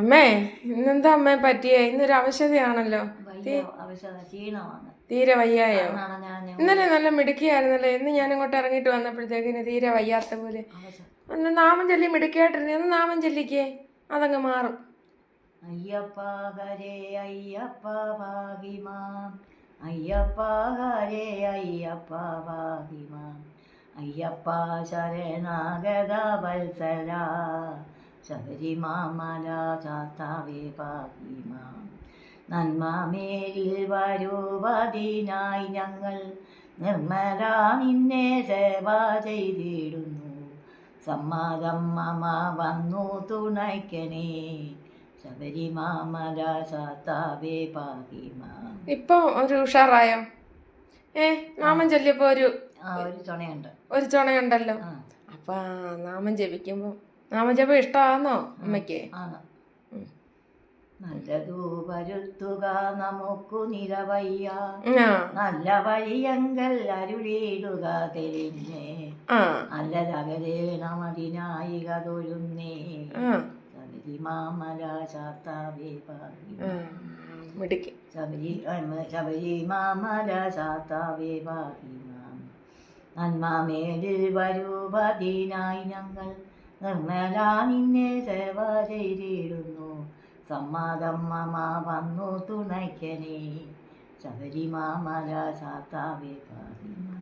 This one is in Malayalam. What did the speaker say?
അമ്മേ, ഇന്നെന്താ അമ്മേ പറ്റിയേ? ഇന്നൊരു അവശതയാണല്ലോ. തീരെ വയ്യായോ? ഇന്നലെ നല്ല മിടുക്കിയായിരുന്നല്ലേ. ഇന്ന് ഞാൻ ഇങ്ങോട്ട് ഇറങ്ങിയിട്ട് വന്നപ്പോഴത്തേക്കിന് തീരെ വയ്യാത്ത പോലെ. ഒന്ന് നാമം ചൊല്ലി മിടുക്കിയായിട്ടിരുന്നേ. ഒന്ന് നാമം ചൊല്ലിക്കേ, അതങ്ങ് മാറും. അയ്യപ്പ ഹരേ അയ്യപ്പ ഭാഗിമാം, അയ്യപ്പ ഹരേ അയ്യപ്പ ഭാഗിമാം, അയ്യപ്പ ശരണാഗത വത്സല, ശബരിമാമല ചാത്താവേ ഭാഗിമാം. നന്മമേലിൽ വരുവതിനായി ഞങ്ങൾ നിർമ്മല നിന്നെ സേവ ചെയ്തിടുന്നു. സമ്മതം മമ വന്നു തുണയ്ക്കണേ, ശബരിമാമല ചാത്താവേ ഭാഗിമാം. ഇപ്പൊ ഒരു ഉഷാറായോ? നാമം ചൊല്ലിയപ്പോ ഒരു ചുണയുണ്ടല്ലോ. അപ്പൊ നാമം ജപിക്കുമ്പോ നാമം ജപം ഇഷ്ടമാണോ അമ്മയ്ക്ക്? നല്ലതു വരുത്തുക നമുക്കു നിരവയ്യ, നല്ല വഴിയങ്കൽ അരുളിയിടുക തെളിഞ്ഞേ, നല്ലതകലേണമതിനായി കതൊഴുന്നേ, ശബരിമാമല ചാത്താവേ ഭാഗിമാം. ശബരിമാമല ചാത്താവേ ഭാഗിമാം. നന്മമേലിൽ വരുവതിനായി ഞങ്ങൾ നിർമ്മല നിന്നെ സേവ ചെയ്തിടുന്നു. സമ്മതം മമ വന്നു തുണയ്ക്കണേ, ശബരിമാമല ചാത്താവേ ഭാഗിമാം.